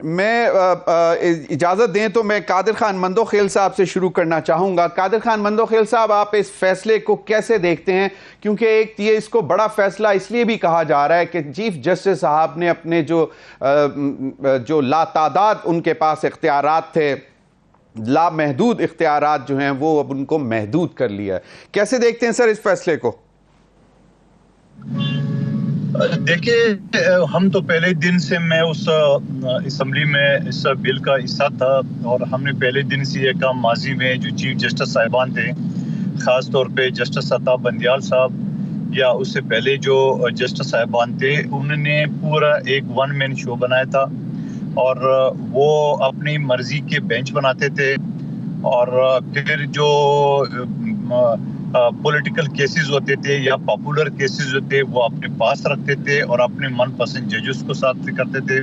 میں اجازت دیں تو میں قادر خان مندوخیل صاحب سے شروع کرنا چاہوں گا. قادر خان مندوخیل صاحب، آپ اس فیصلے کو کیسے دیکھتے ہیں؟ کیونکہ ایک یہ اس کو بڑا فیصلہ اس لیے بھی کہا جا رہا ہے کہ چیف جسٹس صاحب نے اپنے جو لاتعداد ان کے پاس اختیارات تھے، لامحدود اختیارات جو ہیں، وہ اب ان کو محدود کر لیا ہے. کیسے دیکھتے ہیں سر اس فیصلے کو؟ دیکھیے، ہم تو پہلے دن سے میں اس اسمبلی میں اس بل کا حصہ تھا، اور ہم نے پہلے دن سے یہ کام ماضی میں جو چیف جسٹس صاحبان تھے، خاص طور پہ جسٹس عطا بندیال صاحب یا اس سے پہلے جو جسٹس صاحبان تھے، انہوں نے پورا ایک ون مین شو بنایا تھا، اور وہ اپنی مرضی کے بینچ بناتے تھے، اور پھر جو پولیٹیکل کیسز ہوتے تھے یا پاپولر کیسز ہوتے وہ اپنے پاس رکھتے تھے اور اپنے من پسند ججز کو ساتھ کرتے تھے.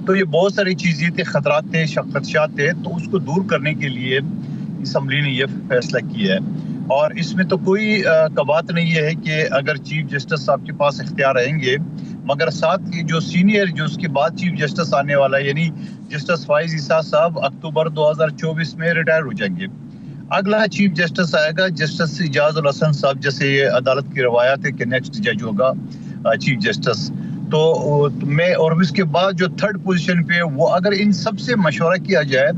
تو یہ بہت ساری چیزیں تھے، خطرات تھے، خدشات تھے، تو اس کو دور کرنے کے لیے اسمبلی نے یہ فیصلہ کیا ہے. اور اس میں تو کوئی بات نہیں ہے کہ اگر چیف جسٹس صاحب کے پاس اختیار رہیں گے، مگر ساتھ ہی جو سینئر، جو اس کے بعد چیف جسٹس آنے والا یعنی جسٹس فائز عیسیٰ صاحب اکتوبر 2024 میں ریٹائر ہو جائیں گے. اگلا چیف جسٹس آئے گا جسٹس اعجاز الحسن صاحب، جیسے یہ عدالت کی روایت ہے کہ نیکسٹ جج ہوگا چیف جسٹس. تو میں اور اس کے بعد جو تھرڈ پوزیشن پہ وہ اگر ان سب سے مشورہ کیا جائے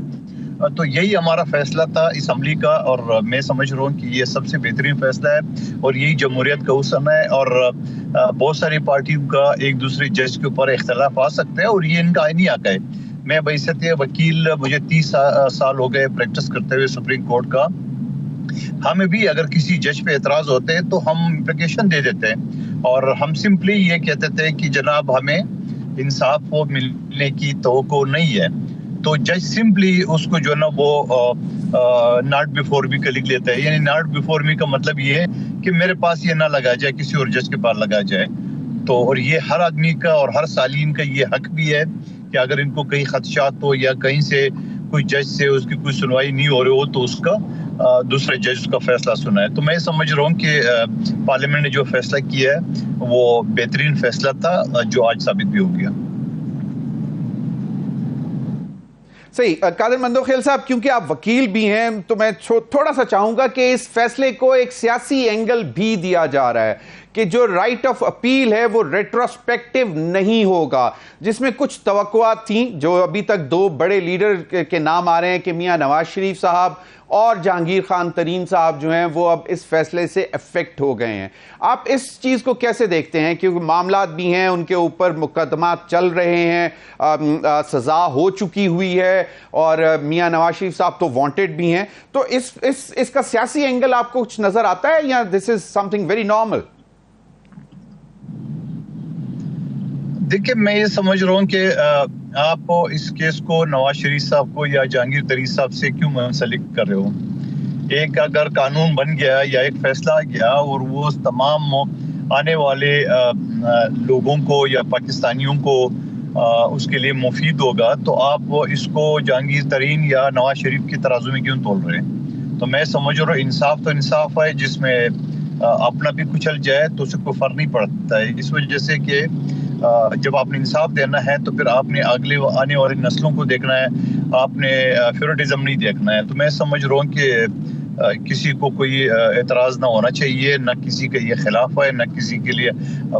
تو یہی ہمارا فیصلہ تھا اسمبلی کا، اور میں سمجھ رہا ہوں کہ یہ سب سے بہترین فیصلہ ہے اور یہی جمہوریت کا حسن ہے. اور بہت ساری پارٹیوں کا ایک دوسرے جج کے اوپر اختلاف آ سکتا ہے اور یہ ان کا آئینی حق ہے. میں بحیثیت وکیل، مجھے 30 سال ہو گئے پریکٹس کرتے ہوئے سپریم کورٹ کا. ہمیں بھی اگر کسی جج پہ اعتراض ہوتے ہیں تو ہم اپلیکیشن دے دیتے ہیں، اور ہم سمپلی یہ کہتے تھے کہ جناب ہمیں انصاف کو ملنے کی توقع نہیں ہے. تو جج سمپلی اس کو جو ہے نا وہ ناٹ بیفور می کا لکھ لیتا ہے. یعنی ناٹ بیفور می کا مطلب یہ ہے کہ میرے پاس یہ نہ لگا جائے، کسی اور جج کے پاس لگا جائے. تو اور یہ ہر آدمی کا اور ہر سالین کا یہ حق بھی ہے کہ اگر ان کو کئی خدشات ہو یا کہیں سے کوئی جج سے اس کی کوئی سنوائی نہیں ہو رہی ہو تو اس کا دوسرے جج کا فیصلہ سنا ہے. تو میں سمجھ رہا ہوں کہ پارلیمنٹ نے جو فیصلہ کیا ہے وہ بہترین فیصلہ تھا، جو آج ثابت بھی ہو گیا. صحیح. قادر مندوخیل صاحب، کیونکہ آپ وکیل بھی ہیں تو میں تھوڑا سا چاہوں گا کہ اس فیصلے کو ایک سیاسی اینگل بھی دیا جا رہا ہے کہ جو رائٹ آف اپیل ہے وہ ریٹروسپیکٹیو نہیں ہوگا، جس میں کچھ توقعات تھیں. جو ابھی تک دو بڑے لیڈر کے نام آ رہے ہیں کہ میاں نواز شریف صاحب اور جہانگیر خان ترین صاحب جو ہیں وہ اب اس فیصلے سے افیکٹ ہو گئے ہیں. آپ اس چیز کو کیسے دیکھتے ہیں؟ کیونکہ معاملات بھی ہیں، ان کے اوپر مقدمات چل رہے ہیں، سزا ہو چکی ہوئی ہے، اور میاں نواز شریف صاحب تو وانٹڈ بھی ہیں. تو اس کا سیاسی اینگل آپ کو کچھ نظر آتا ہے یا دس از سم تھنگ ویری نارمل؟ دیکھیں، میں یہ سمجھ رہا ہوں کہ آپ اس کیس کو نواز شریف صاحب کو یا جہانگیر ترین صاحب سے کیوں منسلک کر رہے ہو. ایک اگر قانون بن گیا یا ایک فیصلہ آ گیا اور وہ تمام آنے والے لوگوں کو یا پاکستانیوں کو اس کے لیے مفید ہوگا، تو آپ اس کو جہانگیر ترین یا نواز شریف کی ترازو میں کیوں تول رہے ہیں؟ تو میں سمجھ رہا ہوں انصاف تو انصاف ہے، جس میں اپنا بھی کچل جائے تو اسے کوئی فرق نہیں پڑتا ہے. اس وجہ سے کہ جب آپ نے انصاف دینا ہے تو پھر آپ نے اگلے آنے والی نسلوں کو دیکھنا ہے، آپ نے فیوریٹزم نہیں دیکھنا ہے. تو میں سمجھ رہا ہوں کہ کسی کو کوئی اعتراض نہ ہونا چاہیے، نہ کسی کا یہ خلاف ہے، نہ کسی کے لیے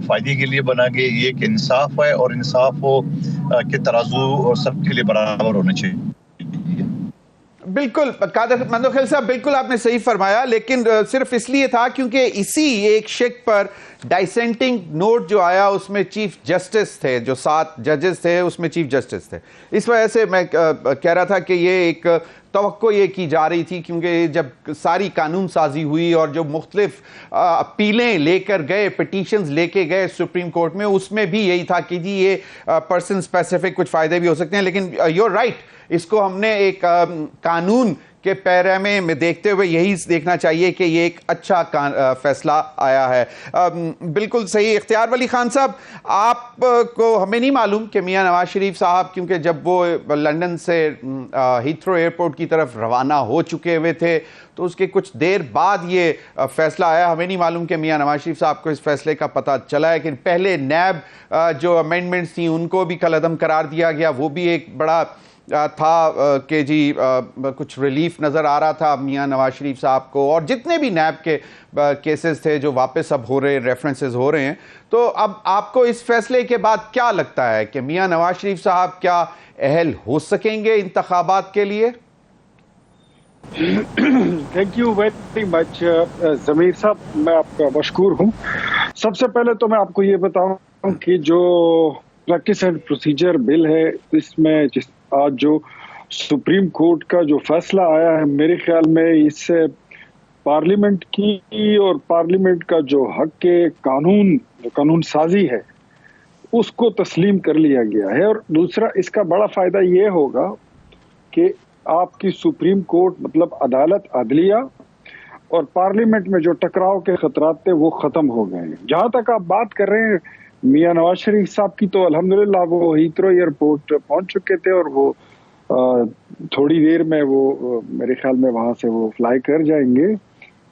فائدے کے لیے بنا گیا. یہ کہ انصاف ہے اور انصاف کے ترازو سب کے لیے برابر ہونا چاہیے. بالکل قادر مندوخیل صاحب، بالکل آپ نے صحیح فرمایا، لیکن صرف اس لیے تھا کیونکہ اسی ایک شک پر ڈائسینٹنگ نوٹ جو آیا اس میں چیف جسٹس تھے، جو 7 ججز تھے اس میں چیف جسٹس تھے. اس وجہ سے میں کہہ رہا تھا کہ یہ ایک توقع یہ کی جا رہی تھی، کیونکہ جب ساری قانون سازی ہوئی اور جو مختلف اپیلیں لے کر گئے، پٹیشنز لے کے گئے سپریم کورٹ میں، اس میں بھی یہی تھا کہ جی یہ پرسن اسپیسیفک کچھ فائدے بھی ہو سکتے ہیں. لیکن یو آر رائٹ، اس کو ہم نے ایک قانون کے پیرامے میں دیکھتے ہوئے یہی دیکھنا چاہیے کہ یہ ایک اچھا فیصلہ آیا ہے. بالکل صحیح. اختیار ولی خان صاحب، آپ کو ہمیں نہیں معلوم کہ میاں نواز شریف صاحب کیونکہ جب وہ لندن سے ہیتھرو ایئرپورٹ کی طرف روانہ ہو چکے ہوئے تھے تو اس کے کچھ دیر بعد یہ فیصلہ آیا. ہمیں نہیں معلوم کہ میاں نواز شریف صاحب کو اس فیصلے کا پتہ چلا ہے کہ پہلے نیب جو امینڈمنٹس تھیں ان کو بھی کل عدم قرار دیا گیا. وہ بھی ایک بڑا تھا کہ جی کچھ ریلیف نظر آ رہا تھا میاں نواز شریف صاحب کو، اور جتنے بھی نیب کے کیسز تھے جو واپس اب ہو رہے ریفرنسز ہو رہے ہیں. تو اب آپ کو اس فیصلے کے بعد کیا لگتا ہے کہ میاں نواز شریف صاحب کیا اہل ہو سکیں گے انتخابات کے لیے؟ تھینک یو ویری مچ ضمیر صاحب، میں آپ کا مشکور ہوں. سب سے پہلے تو میں آپ کو یہ بتاؤں کہ جو پریکٹس اینڈ پروسیجر بل ہے، اس میں آج جو سپریم کورٹ کا جو فیصلہ آیا ہے، میرے خیال میں اس سے پارلیمنٹ کی اور پارلیمنٹ کا جو حق کے قانون سازی ہے اس کو تسلیم کر لیا گیا ہے. اور دوسرا اس کا بڑا فائدہ یہ ہوگا کہ آپ کی سپریم کورٹ مطلب عدالت عدلیہ اور پارلیمنٹ میں جو ٹکراؤ کے خطرات تھے وہ ختم ہو گئے ہیں. جہاں تک آپ بات کر رہے ہیں میاں نواز شریف صاحب کی، تو الحمدللہ وہ ہیتھرو ایئرپورٹ پہنچ چکے تھے اور وہ تھوڑی دیر میں وہ میرے خیال میں وہاں سے وہ فلائی کر جائیں گے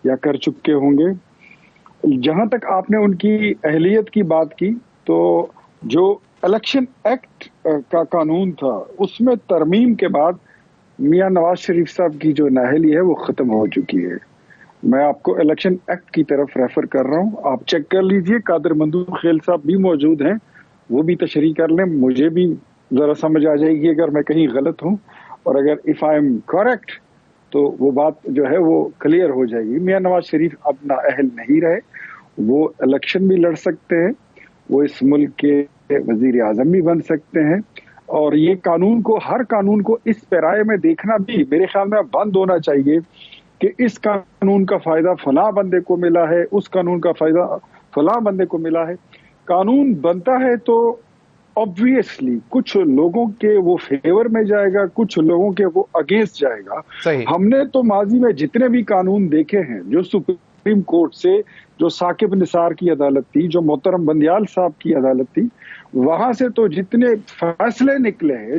یا کر چکے ہوں گے. جہاں تک آپ نے ان کی اہلیت کی بات کی، تو جو الیکشن ایکٹ کا قانون تھا اس میں ترمیم کے بعد میاں نواز شریف صاحب کی جو نااہلی ہے وہ ختم ہو چکی ہے. میں آپ کو الیکشن ایکٹ کی طرف ریفر کر رہا ہوں، آپ چیک کر لیجئے. قادر مندوب خیل صاحب بھی موجود ہیں، وہ بھی تشریح کر لیں. مجھے بھی ذرا سمجھ آ جائے گی اگر میں کہیں غلط ہوں، اور اگر اف آئی ایم کریکٹ تو وہ بات جو ہے وہ کلیئر ہو جائے گی. میاں نواز شریف اب نااہل نہیں رہے، وہ الیکشن بھی لڑ سکتے ہیں، وہ اس ملک کے وزیر اعظم بھی بن سکتے ہیں. اور یہ ہر قانون کو اس پیرائے میں دیکھنا بھی میرے خیال میں بند ہونا چاہیے کہ اس قانون کا فائدہ فلاں بندے کو ملا ہے، اس قانون کا فائدہ فلاں بندے کو ملا ہے. قانون بنتا ہے تو obviously کچھ لوگوں کے وہ فیور میں جائے گا، کچھ لوگوں کے وہ اگینسٹ جائے گا. ہم نے تو ماضی میں جتنے بھی قانون دیکھے ہیں، جو سپریم کورٹ سے، جو ثاقب نثار کی عدالت تھی، جو محترم بندیال صاحب کی عدالت تھی، وہاں سے تو جتنے فیصلے نکلے ہیں،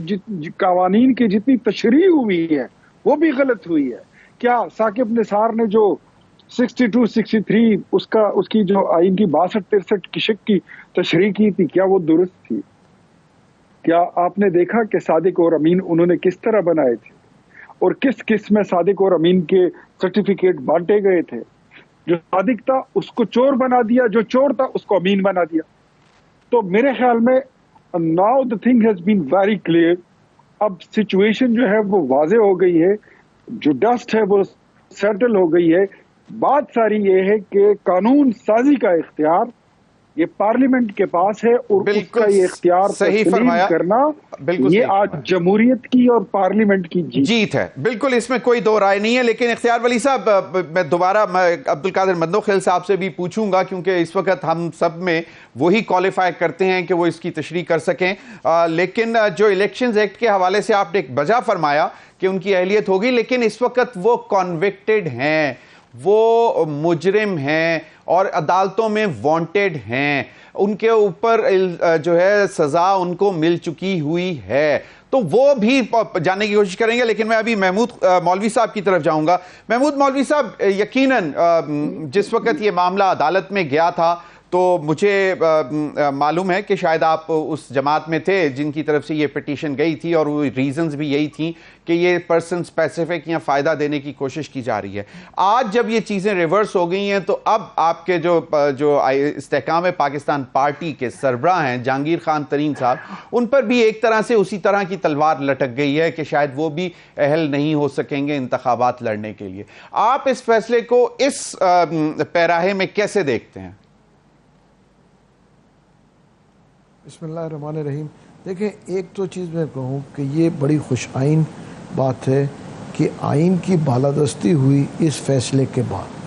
قوانین کی جتنی تشریح ہوئی ہے وہ بھی غلط ہوئی ہے. کیا ثاقب نثار نے جو 62 63 اس کی جو آئین کی 62 63 کی شق کی تشریح کی تھی، کیا وہ درست تھی؟ کیا آپ نے دیکھا کہ صادق اور امین انہوں نے کس طرح بنائے تھے، اور کس کس میں صادق اور امین کے سرٹیفکیٹ بانٹے گئے تھے؟ جو صادق تھا اس کو چور بنا دیا، جو چور تھا اس کو امین بنا دیا. تو میرے خیال میں now the thing has been very clear. اب سچویشن جو ہے وہ واضح ہو گئی ہے، جو ڈسٹ ہے وہ سیٹل ہو گئی ہے. بات ساری یہ ہے کہ قانون سازی کا اختیار یہ پارلیمنٹ کے پاس ہے، اور اس کا یہ اختیار تسلیم کرنا یہ آج جمہوریت کی اور پارلیمنٹ کی جیت ہے. بالکل، اس میں کوئی دو رائے نہیں ہے. لیکن اختیار ولی صاحب، میں دوبارہ عبدالقادر مندوب خیل صاحب سے بھی پوچھوں گا، کیونکہ اس وقت ہم سب میں وہی کوالیفائی کرتے ہیں کہ وہ اس کی تشریح کر سکیں. لیکن جو الیکشنز ایکٹ کے حوالے سے آپ نے ایک وجہ فرمایا کہ ان کی اہلیت ہوگی، لیکن اس وقت وہ کنوکٹڈ ہیں، وہ مجرم ہیں اور عدالتوں میں وانٹڈ ہیں، ان کے اوپر جو ہے سزا ان کو مل چکی ہوئی ہے. تو وہ بھی جاننے کی کوشش کریں گے. لیکن میں ابھی محمود مولوی صاحب کی طرف جاؤں گا. محمود مولوی صاحب، یقیناً جس وقت یہ معاملہ عدالت میں گیا تھا تو مجھے معلوم ہے کہ شاید آپ اس جماعت میں تھے جن کی طرف سے یہ پٹیشن گئی تھی، اور وہ ریزنز بھی یہی تھیں کہ یہ پرسن سپیسیفک یا فائدہ دینے کی کوشش کی جا رہی ہے. آج جب یہ چیزیں ریورس ہو گئی ہیں تو اب آپ کے جو استحکام پاکستان پارٹی کے سربراہ ہیں جہانگیر خان ترین صاحب، ان پر بھی ایک طرح سے اسی طرح کی تلوار لٹک گئی ہے کہ شاید وہ بھی اہل نہیں ہو سکیں گے انتخابات لڑنے کے لیے. آپ اس فیصلے کو اس پیراہے میں کیسے دیکھتے ہیں؟ بسم اللہ الرحمن الرحیم. دیکھیں، ایک تو چیز میں کہوں کہ یہ بڑی خوش آئین بات ہے کہ آئین کی بالادستی ہوئی اس فیصلے کے بعد.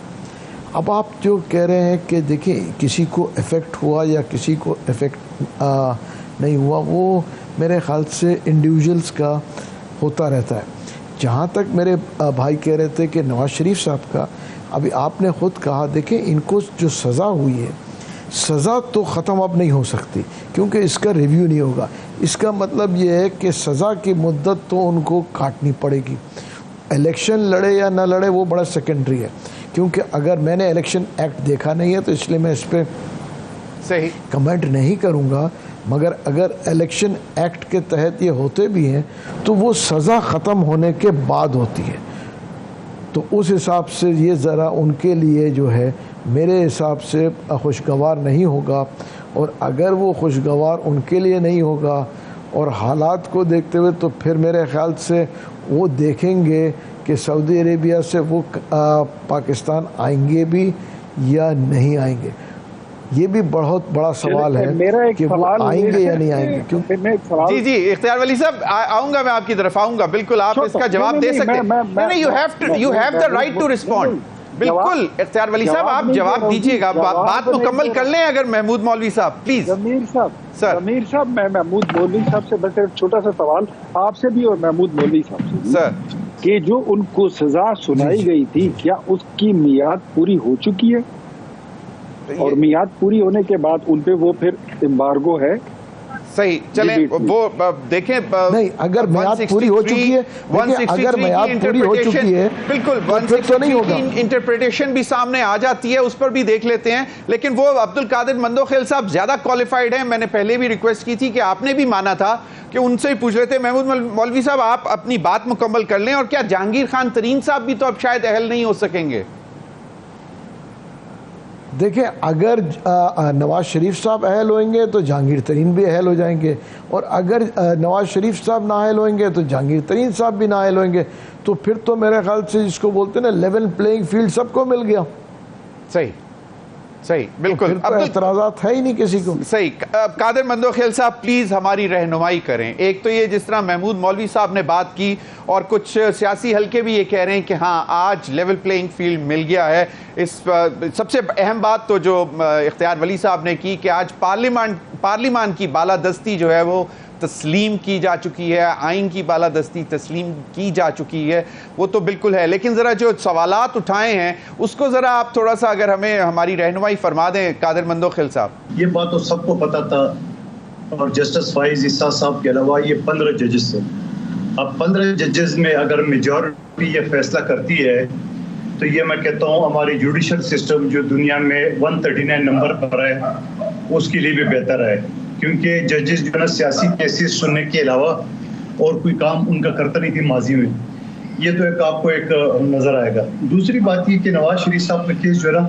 اب آپ جو کہہ رہے ہیں کہ دیکھیں کسی کو افیکٹ ہوا یا کسی کو افیکٹ نہیں ہوا، وہ میرے خیال سے انڈیویجولز کا ہوتا رہتا ہے. جہاں تک میرے بھائی کہہ رہے تھے کہ نواز شریف صاحب کا، ابھی آپ نے خود کہا، دیکھیں ان کو جو سزا ہوئی ہے، سزا تو ختم اب نہیں ہو سکتی کیونکہ اس کا ریویو نہیں ہوگا. اس کا مطلب یہ ہے کہ سزا کی مدت تو ان کو کاٹنی پڑے گی. الیکشن لڑے یا نہ لڑے وہ بڑا سیکنڈری ہے، کیونکہ اگر میں نے الیکشن ایکٹ دیکھا نہیں ہے تو اس لیے میں اس پہ صحیح کمنٹ نہیں کروں گا، مگر اگر الیکشن ایکٹ کے تحت یہ ہوتے بھی ہیں تو وہ سزا ختم ہونے کے بعد ہوتی ہے. تو اس حساب سے یہ ذرا ان کے لیے جو ہے میرے حساب سے خوشگوار نہیں ہوگا. اور اگر وہ خوشگوار ان کے لیے نہیں ہوگا اور حالات کو دیکھتے ہوئے تو پھر میرے خیال سے وہ دیکھیں گے کہ سعودی عربیہ سے وہ پاکستان آئیں گے بھی یا نہیں آئیں گے. یہ بھی بہت بڑا سوال ہے کہ وہ آئیں گے یا نہیں آئیں گے. جی جی اختیار ولی صاحب آؤں گا، میں آپ کی طرف آؤں گا، بالکل آپ اس کا جواب دے سکتے ہیں. You have the right to respond. بالکل اختیار ولی صاحب آپ جواب دیجیے گا، بات مکمل کر لیں اگر محمود مولوی صاحب پلیز. ضمیر صاحب میں محمود مولوی صاحب سے بس ایک چھوٹا سا سوال آپ سے بھی اور محمود مولوی صاحب سے سر، کہ جو ان کو سزا سنائی گئی تھی کیا اس کی میعاد پوری ہو چکی ہے؟ اور میعاد پوری ہونے کے بعد ان پہ وہ پھر ایمبارگو ہے؟ صحیح چلیں وہ دیکھیں نہیں، اگر میعاد پوری ہو چکی ہے، اگر میعاد پوری ہو چکی ہے بالکل 163 کی انٹرپریٹیشن بھی سامنے آ جاتی ہے، اس پر بھی دیکھ لیتے ہیں. لیکن وہ عبد القادر مندوخیل صاحب زیادہ کوالیفائڈ ہیں. میں نے پہلے بھی ریکویسٹ کی تھی کہ آپ نے بھی مانا تھا کہ ان سے ہی پوچھ لیتے. محمود مولوی صاحب آپ اپنی بات مکمل کر لیں. اور کیا جہانگیر خان ترین صاحب بھی تو اب شاید اہل نہیں ہو سکیں گے؟ دیکھیں اگر نواز شریف صاحب اہل ہوئیں گے تو جہانگیر ترین بھی اہل ہو جائیں گے، اور اگر نواز شریف صاحب نااہل ہوئیں گے تو جہانگیر ترین صاحب بھی نااہل ہوئیں گے. تو پھر تو میرے خیال سے جس کو بولتے ہیں نا لیول پلینگ فیلڈ سب کو مل گیا. صحیح صحیح بالکل، اب اعتراضات ہے ہی نہیں کسی کو. صحیح. قادر مندوخیل صاحب پلیز ہماری رہنمائی کریں. ایک تو یہ جس طرح محمود مولوی صاحب نے بات کی اور کچھ سیاسی حلقے بھی یہ کہہ رہے ہیں کہ ہاں آج لیول پلینگ فیلڈ مل گیا ہے. اس سب سے اہم بات تو جو اختیار ولی صاحب نے کی کہ آج پارلیمان کی بالادستی جو ہے وہ تسلیم کی جا چکی ہے، آئین کی بالادستی تسلیم کی جا چکی ہے، وہ تو بالکل ہے. لیکن ذرا جو سوالات اٹھائے ہیں اس کو ذرا آپ تھوڑا سا اگر ہمیں ہماری رہنمائی فرما دیں قادر مندوخیل صاحب. یہ بات تو سب کو پتا تھا، اور جسٹس فائز عیسیٰ صاحب کے علاوہ یہ 15 ججز تھے. اب 15 ججز میں اگر میجورٹی یہ فیصلہ کرتی ہے تو یہ میں کہتا ہوں ہماری جوڈیشل سسٹم جو دنیا میں 139 نمبر پر ہے اس کے لیے بھی بہتر ہے، کیونکہ ججز جو ہے نا سیاسی کیسز سننے کے علاوہ اور کوئی کام ان کا کرتا نہیں تھی ماضی میں. یہ تو ایک آپ کو ایک نظر آئے گا. دوسری بات یہ کہ نواز شریف صاحب کا کیس جو ہے نا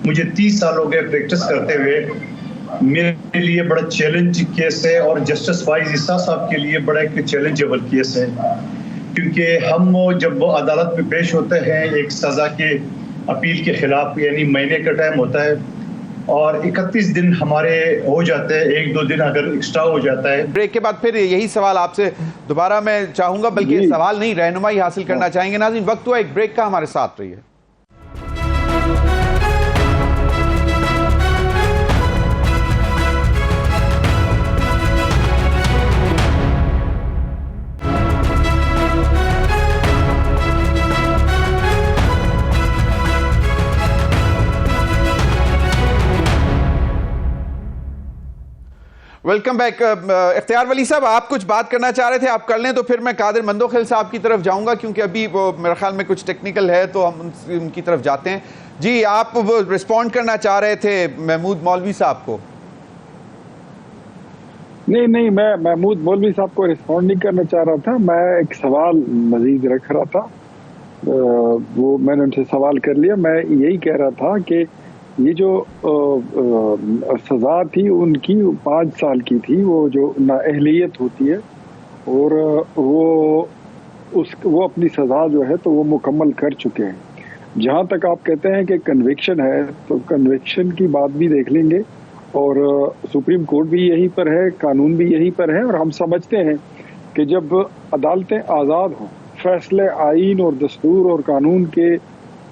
مجھے 30 سال ہو گئے پریکٹس کرتے ہوئے، میرے لیے بڑا چیلنج کیس ہے اور جسٹس فائز عیسیٰ صاحب کے لیے بڑا ایک چیلنجیبل کیس ہے، کیونکہ ہم جب وہ عدالت میں پیش ہوتے ہیں ایک سزا کے اپیل کے خلاف، یعنی مہینے کا ٹائم ہوتا ہے اور 31 دن ہمارے ہو جاتے ہیں، 1-2 دن اگر ایکسٹرا ہو جاتا ہے. بریک کے بعد پھر یہی سوال آپ سے دوبارہ میں چاہوں گا، بلکہ سوال نہیں رہنمائی حاصل کرنا چاہیں گے. ناظرین وقت ہوا ایک بریک کا، ہمارے ساتھ رہیے. Welcome back. اختیار ولی صاحب آپ کچھ بات کرنا چاہ رہے تھے، آپ کر لیں تو پھر میں قادر مندوخیل صاحب کی طرف جاؤں گا، کیونکہ ابھی وہ میرے خیال میں کچھ ٹیکنیکل ہے تو ہم ان کی طرف جاتے ہیں. جی آپ وہ رسپونڈ کرنا چاہ رہے تھے محمود مولوی صاحب کو. نہیں میں محمود مولوی صاحب کو رسپونڈ نہیں کرنا چاہ رہا تھا، میں ایک سوال مزید رکھ رہا تھا. وہ میں نے ان سے سوال کر لیا. میں یہی کہہ رہا تھا کہ یہ جو سزا تھی ان کی 5 سال کی تھی، وہ جو نااہلیت ہوتی ہے، اور وہ اپنی سزا جو ہے تو وہ مکمل کر چکے ہیں. جہاں تک آپ کہتے ہیں کہ کنوکشن ہے تو کنوکشن کی بات بھی دیکھ لیں گے، اور سپریم کورٹ بھی یہی پر ہے، قانون بھی یہی پر ہے، اور ہم سمجھتے ہیں کہ جب عدالتیں آزاد ہوں، فیصلے آئین اور دستور اور قانون کے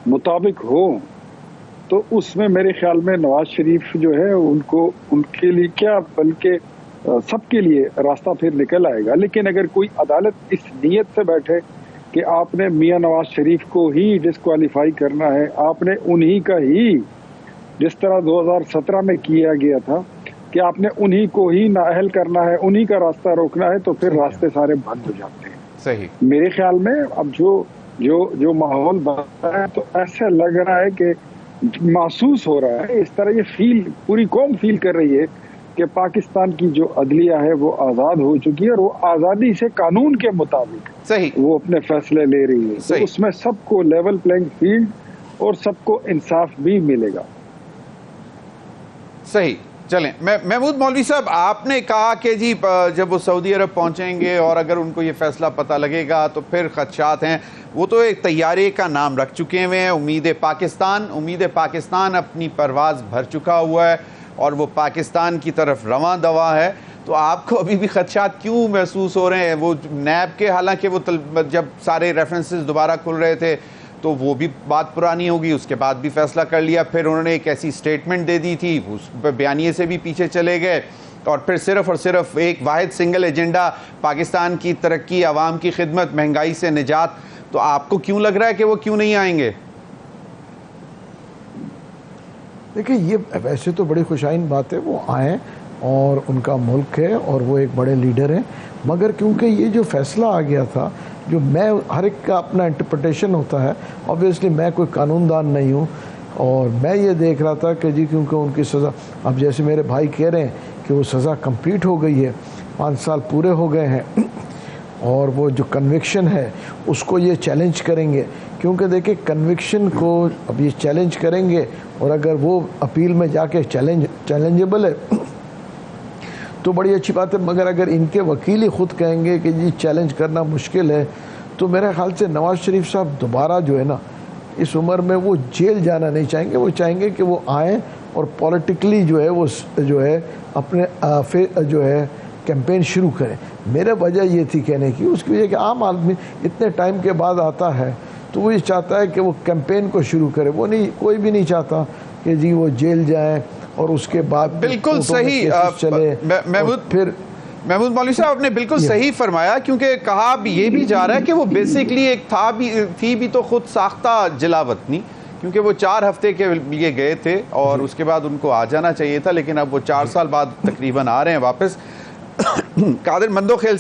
مطابق ہوں، تو اس میں میرے خیال میں نواز شریف جو ہے ان کے لیے کیا بلکہ سب کے لیے راستہ پھر نکل آئے گا. لیکن اگر کوئی عدالت اس نیت سے بیٹھے کہ آپ نے میاں نواز شریف کو ہی ڈسکوالیفائی کرنا ہے, آپ نے انہی کا ہی, جس طرح 2017 میں کیا گیا تھا کہ آپ نے انہی کو ہی نااہل کرنا ہے, انہی کا راستہ روکنا ہے, تو پھر راستے سارے بند ہو جاتے ہیں. صحیح. میرے خیال میں اب جو ماحول بنا ہے تو ایسا لگ رہا ہے کہ محسوس ہو رہا ہے, اس طرح یہ فیل پوری قوم فیل کر رہی ہے کہ پاکستان کی جو عدلیہ ہے وہ آزاد ہو چکی ہے, اور وہ آزادی سے قانون کے مطابق صحیح وہ اپنے فیصلے لے رہی ہے. تو اس میں سب کو لیول پلینگ فیلڈ اور سب کو انصاف بھی ملے گا. صحیح. چلیں, محمود مولوی صاحب, آپ نے کہا کہ جی جب وہ سعودی عرب پہنچیں گے اور اگر ان کو یہ فیصلہ پتہ لگے گا تو پھر خدشات ہیں, وہ تو ایک طیارے کا نام رکھ چکے ہوئے ہیں, امید پاکستان اپنی پرواز بھر چکا ہوا ہے اور وہ پاکستان کی طرف رواں دواں ہے. تو آپ کو ابھی بھی خدشات کیوں محسوس ہو رہے ہیں؟ وہ نیب کے, حالانکہ وہ جب سارے ریفرنسز دوبارہ کھل رہے تھے تو وہ بھی بات پرانی ہوگی, اس کے بعد بھی فیصلہ کر لیا, پھر انہوں نے ایک ایسی سٹیٹمنٹ دے دی تھی, اس پہ بیانیے سے بھی پیچھے چلے گئے, اور پھر صرف اور صرف ایک واحد سنگل ایجنڈا, پاکستان کی ترقی, عوام کی خدمت, مہنگائی سے نجات. تو آپ کو کیوں لگ رہا ہے کہ وہ کیوں نہیں آئیں گے؟ دیکھیں, یہ ویسے تو بڑی خوشائن بات ہے, وہ آئیں اور ان کا ملک ہے اور وہ ایک بڑے لیڈر ہیں, مگر کیونکہ یہ جو فیصلہ آ گیا تھا, جو میں ہر ایک کا اپنا انٹرپریٹیشن ہوتا ہے, آبویسلی میں کوئی قانون دان نہیں ہوں, اور میں یہ دیکھ رہا تھا کہ جی کیونکہ ان کی سزا, اب جیسے میرے بھائی کہہ رہے ہیں کہ وہ سزا کمپلیٹ ہو گئی ہے, 5 سال پورے ہو گئے ہیں, اور وہ جو کنوکشن ہے اس کو یہ چیلنج کریں گے, کیونکہ دیکھیں کنوکشن کو اب یہ چیلنج کریں گے, اور اگر وہ اپیل میں جا کے چیلنجیبل ہے تو بڑی اچھی بات ہے, مگر اگر ان کے وکیل ہی خود کہیں گے کہ جی چیلنج کرنا مشکل ہے, تو میرے خیال سے نواز شریف صاحب دوبارہ جو ہے نا اس عمر میں وہ جیل جانا نہیں چاہیں گے. وہ چاہیں گے کہ وہ آئیں اور پولیٹیکلی جو ہے وہ جو ہے اپنے جو ہے کیمپین شروع کریں. میرے وجہ یہ تھی کہنے کی, اس کی وجہ کہ عام آدمی اتنے ٹائم کے بعد آتا ہے تو وہ یہ چاہتا ہے کہ وہ کیمپین کو شروع کرے, وہ نہیں, کوئی بھی نہیں چاہتا کہ جی وہ جیل جائیں اور اس کے بعد بالکل صحیح چلے. محمود مولوی صاحب, آپ نے بالکل صحیح فرمایا, کیونکہ کہا یہ بھی جا رہا ہے کہ وہ بیسکلی ایک تھی بھی تو خود ساختہ جلا وطنی, کیونکہ وہ 4 ہفتے کے لیے گئے تھے اور اس کے بعد ان کو آ جانا چاہیے تھا, لیکن اب وہ 4 سال بعد تقریباً آ رہے ہیں واپس. قادر مندوخیل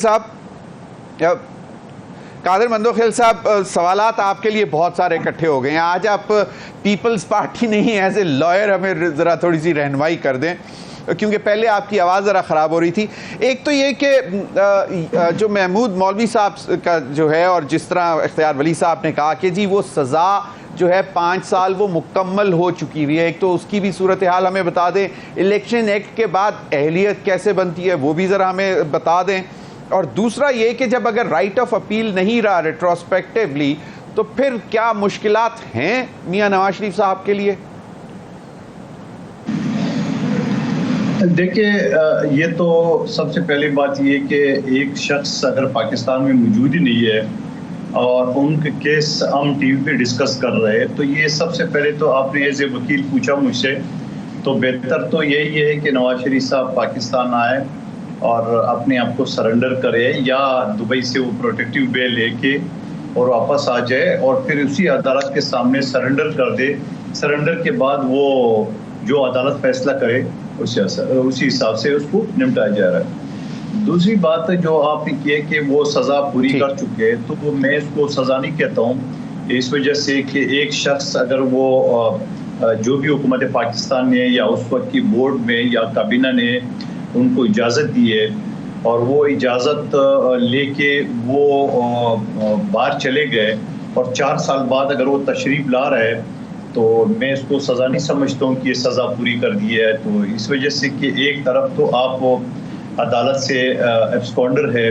صاحب, سوالات آپ کے لیے بہت سارے اکٹھے ہو گئے ہیں. آج آپ پیپلز پارٹی نہیں, ایز اے لائر ہمیں ذرا تھوڑی سی رہنمائی کر دیں, کیونکہ پہلے آپ کی آواز ذرا خراب ہو رہی تھی. ایک تو یہ کہ جو محمود مولوی صاحب کا جو ہے, اور جس طرح اختیار ولی صاحب نے کہا کہ جی وہ سزا جو ہے 5 سال وہ مکمل ہو چکی ہوئی ہے, ایک تو اس کی بھی صورتحال ہمیں بتا دیں, الیکشن ایکٹ کے بعد اہلیت کیسے بنتی ہے وہ بھی ذرا ہمیں بتا دیں, اور دوسرا یہ کہ جب اگر رائٹ آف اپیل نہیں رہا ریٹروسپیکٹیولی تو پھر کیا مشکلات ہیں میاں نواز شریف صاحب کے لیے؟ دیکھیں, یہ تو سب سے پہلی بات یہ کہ ایک شخص اگر پاکستان میں موجود ہی نہیں ہے اور ان کے کیس ہم ٹی وی پہ ڈسکس کر رہے ہیں, تو یہ سب سے پہلے تو آپ نے ایز اے وکیل پوچھا مجھ سے, تو بہتر تو یہی ہے کہ نواز شریف صاحب پاکستان آئے اور اپنے آپ کو سرنڈر کرے, یا دبئی سے وہ پروٹیکٹیو بیل لے کے اور واپس آ جائے اور پھر اسی عدالت کے سامنے سرنڈر کر دے. سرنڈر کے بعد وہ جو عدالت فیصلہ کرے اسی حساب سے اس کو نمٹایا جا رہا ہے. دوسری بات جو آپ نے کی کہ وہ سزا پوری کر چکے, تو میں اس کو سزا نہیں کہتا ہوں, اس وجہ سے کہ ایک شخص اگر وہ جو بھی حکومت پاکستان نے یا اس وقت کی بورڈ میں یا کابینہ نے ان کو اجازت دی ہے اور وہ اجازت لے کے وہ باہر چلے گئے اور 4 سال بعد اگر وہ تشریف لا رہے, تو میں اس کو سزا نہیں سمجھتا ہوں کہ یہ سزا پوری کر دی ہے. تو اس وجہ سے کہ ایک طرف تو آپ عدالت سے ایبسکونڈر ہے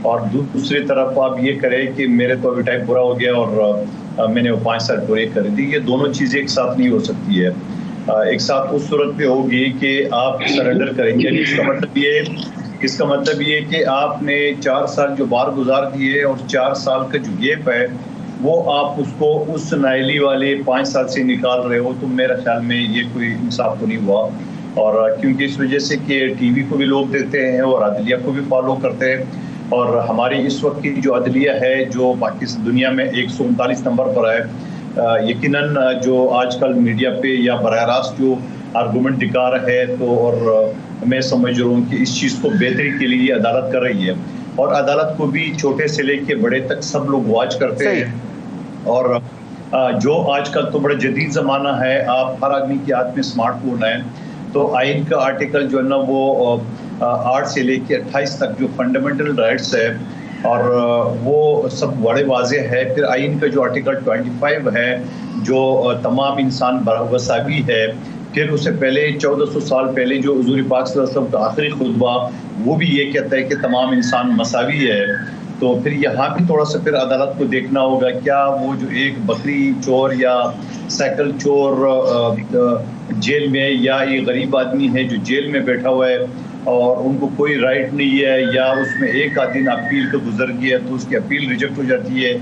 اور دوسری طرف آپ یہ کریں کہ میرے تو ابھی ٹائم پورا ہو گیا اور میں نے وہ 5 سال پورے کر دی. یہ دونوں چیزیں ایک ساتھ نہیں ہو سکتی ہے. ایک ساتھ اس صورت پہ ہوگی کہ آپ سرنڈر کریں گے. اس کا مطلب یہ کہ آپ نے 4 سال جو باہر گزار دیے اور 4 سال کا جو گیپ ہے وہ آپ اس کو اس نائلی والے 5 سال سے نکال رہے ہو, تو میرے خیال میں یہ کوئی انصاف تو نہیں ہوا. اور کیونکہ اس وجہ سے کہ ٹی وی کو بھی لوگ دیتے ہیں اور عدلیہ کو بھی فالو کرتے ہیں, اور ہماری اس وقت کی جو عدلیہ ہے جو پاکستان دنیا میں 139 نمبر پر ہے، یقیناً جو آج کل میڈیا پہ یا براہ راست جو آرگومنٹ دکھا رہا ہے تو اور میں سمجھ رہا ہوں کہ اس چیز کو بہتری کے لیے عدالت کر رہی ہے، اور عدالت کو بھی چھوٹے سے لے کے بڑے تک سب لوگ واچ کرتے ہیں۔ اور جو آج کل تو بڑا جدید زمانہ ہے، آپ ہر آدمی کے ہاتھ میں اسمارٹ فون ہے، تو آئین کا آرٹیکل جو ہے نا وہ 8 سے لے کے 28 تک جو فنڈامنٹل رائٹس ہے اور وہ سب بڑے واضح ہے۔ پھر آئین کا جو آرٹیکل 25 ہے جو تمام انسان مساوی ہے، پھر اس سے پہلے 1400 سال پہلے جو حضور پاک صلی اللہ علیہ وسلم کا آخری خطبہ وہ بھی یہ کہتا ہے کہ تمام انسان مساوی ہے۔ تو پھر یہاں بھی تھوڑا سا پھر عدالت کو دیکھنا ہوگا، کیا وہ جو ایک بکری چور یا سائیکل چور جیل میں، یا یہ غریب آدمی ہے جو جیل میں بیٹھا ہوا ہے اور ان کو کوئی رائٹ نہیں ہے، یا اس میں ایک آدمی اپیل کا گزر گیا تو اس کی اپیل ریجیکٹ ہو جاتی ہے،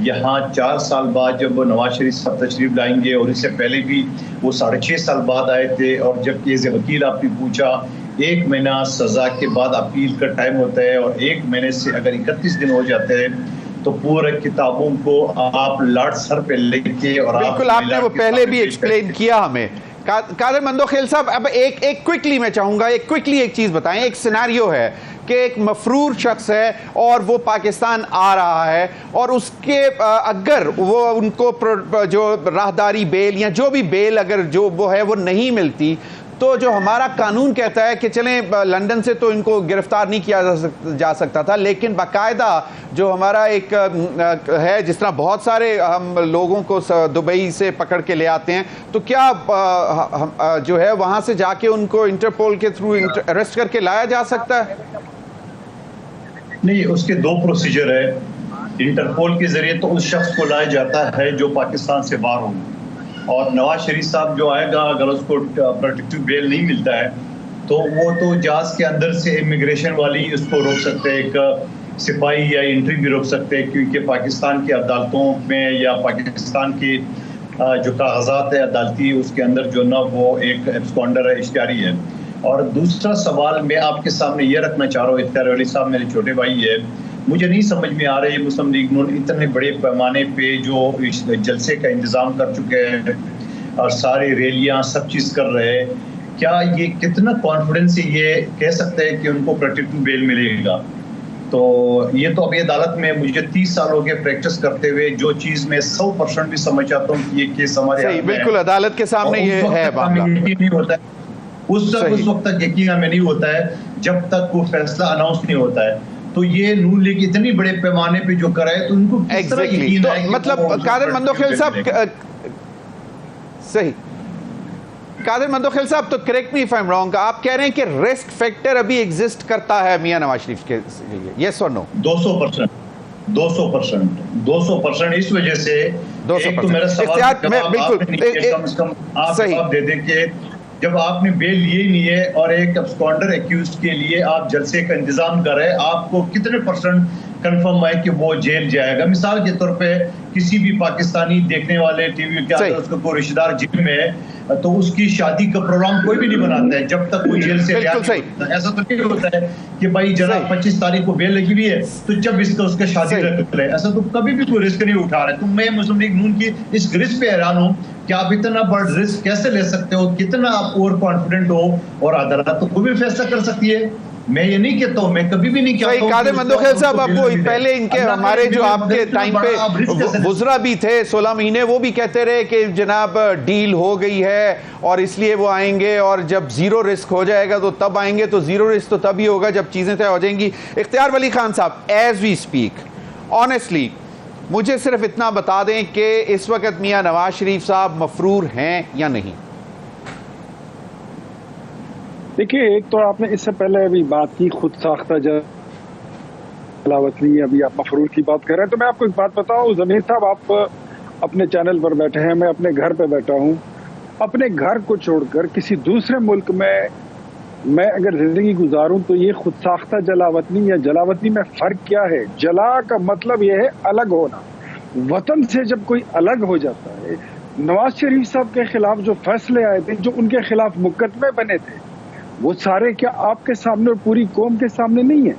یہاں 4 سال بعد جب نواز شریف صاحب تشریف لائیں گے، اور اس سے پہلے بھی وہ 6.5 سال بعد آئے تھے، اور جب ایز اے وکیل آپ نے پوچھا 1 مہینہ سزا کے بعد اپیل کا ٹائم ہوتا ہے، اور 1 مہینے سے اگر 31 دن ہو جاتے ہیں تو پورے کتابوں کو آپ لاٹ سر پہ لے کے، اور بالکل آپ نے وہ پہلے بھی ایکسپلین کیا ہمیں۔ قادر مندوخیل صاحب، اب ایک کوئکلی میں چاہوں گا ایک چیز بتائیں۔ ایک سیناریو ہے کہ ایک مفرور شخص ہے اور وہ پاکستان آ رہا ہے، اور اس کے اگر وہ ان کو جو راہداری بیل یا جو بھی بیل اگر جو وہ ہے وہ نہیں ملتی، تو جو ہمارا قانون کہتا ہے کہ چلیں لندن سے تو ان کو گرفتار نہیں کیا جا سکتا تھا، لیکن باقاعدہ جو ہمارا ایک ہے، جس طرح بہت سارے ہم لوگوں کو دبئی سے پکڑ کے لے آتے ہیں، تو کیا جو ہے وہاں سے جا کے ان کو انٹرپول کے تھرو اریسٹ کر کے لایا جا سکتا ہے؟ نہیں، اس کے 2 پروسیجر ہے۔ انٹرپول کے ذریعے تو اس شخص کو لایا جاتا ہے جو پاکستان سے باہر ہو، اور نواز شریف صاحب جو آئے گا اگر اس کو پروٹیکٹیو بیل نہیں ملتا ہے تو وہ تو جہاز کے اندر سے امیگریشن والی اس کو روک سکتے ہیں، ایک سپاہی یا انٹری بھی روک سکتے ہیں، کیونکہ پاکستان کی عدالتوں میں یا پاکستان کی جو کاغذات ہے عدالتی، اس کے اندر جو نا وہ ایک ایبسکانڈر ہے، اشتہاری ہے۔ اور دوسرا سوال میں آپ کے سامنے یہ رکھنا چاہ رہا ہوں، اختیار ولی صاحب میرے چھوٹے بھائی ہے، مجھے نہیں سمجھ میں آ رہا ہے مسلم لیگ نون اتنے بڑے پیمانے پہ جو جلسے کا انتظام کر چکے ہیں اور ساری ریلیاں سب چیز کر رہے ہیں، کیا یہ کتنا کانفیڈنس سے یہ کہہ سکتے ہیں کہ ان کو پروٹیکٹیو بیل ملے گا؟ تو یہ تو ابھی عدالت میں مجھے 30 سال ہو گئے پریکٹس کرتے ہوئے، جو چیز میں 100% بھی سمجھ آتا ہوں کہ یہ کیس ہمارے صحیح، بالکل عدالت کے سامنے یہ ہے معاملہ، اس وقت تک یقین ہمیں نہیں ہوتا ہے جب تک وہ فیصلہ اناؤنس نہیں ہوتا ہے۔ تو یہ نون لیگ اتنی بڑے پیمانے پہ جو کرا ہے تو ان کو کس طرح یقین ہے؟ مطلب قادر مندوخیل صاحب، صحیح، قادر مندوخیل صاحب، تو correct me if I am wrong, آپ کہہ رہے ہیں کہ رسک فیکٹر ابھی ایگزسٹ کرتا ہے میاں نواز شریف کے لیے، یس اور نو؟ 200% اس وجہ سے ایک تو میرا سوال کم از کم آپ جواب دے دیں کہ جب آپ نے بیل لیے ہی نہیں ہے اور ایک ابسکانڈر ایکیوزڈ کے لیے آپ جلسے کا انتظام کر رہے ہیں، آپ کو کتنے % کنفرم ہے کہ وہ جیل جائے گا؟ مثال کے طور پہ کسی بھی پاکستانی دیکھنے والے ٹی وی کے اندر اس کا کوئی رشتہ دار جیل میں ہے تو اس کی شادی کا پروگرام کوئی بھی نہیں بناتا ہے جب تک وہ جیل سے رہا نہیں ہوتا۔ ایسا تو نہیں ہوتا ہے کہ بھائی جناب 25 تاریخ کو بیل لگی ہوئی ہے تو جب اس کا شادی رکھ لے، ایسا تو کبھی بھی کوئی رسک نہیں اٹھا رہا ہے۔ تو میں مسلم لیگ نون کی اس رسک پہ حیران ہوں کہ آپ اتنا بڑا رسک کیسے لے سکتے ہو، کتنا آپ اوور کانفیڈنٹ ہو، اور عدالت تو کوئی بھی فیصلہ کر سکتی ہے۔ میں یہ نہیں کہتا ہوں، میں کبھی بھی نہیں کہتا ہوں۔ قادر مندوخیل صاحب، آپ وہ پہلے ان کے ہمارے جو آپ کے ٹائم پہ وزراء بھی تھے 16 مہینے، وہ بھی کہتے رہے کہ جناب ڈیل ہو گئی ہے اور اس لیے وہ آئیں گے، اور جب زیرو رسک ہو جائے گا تو تب آئیں گے۔ تو زیرو رسک تو تب ہی ہوگا جب چیزیں طے ہو جائیں گی۔ اختیار ولی خان صاحب، ایز وی اسپیک، آنیسٹلی مجھے صرف اتنا بتا دیں کہ اس وقت میاں نواز شریف صاحب مفرور ہیں یا نہیں؟ دیکھیے، ایک تو آپ نے اس سے پہلے ابھی بات کی خود ساختہ جلاوطنی، ابھی آپ مفرور کی بات کر رہے ہیں، تو میں آپ کو ایک بات بتاؤں ضمیر صاحب، آپ اپنے چینل پر بیٹھے ہیں، میں اپنے گھر پہ بیٹھا ہوں، اپنے گھر کو چھوڑ کر کسی دوسرے ملک میں اگر زندگی گزاروں تو یہ خود ساختہ جلاوطنی یا جلاوطنی میں فرق کیا ہے؟ جلا کا مطلب یہ ہے الگ ہونا۔ وطن سے جب کوئی الگ ہو جاتا ہے، نواز شریف صاحب کے خلاف جو فیصلے آئے تھے، جو ان کے خلاف مقدمے بنے تھے، وہ سارے کیا آپ کے سامنے اور پوری قوم کے سامنے نہیں ہیں؟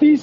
30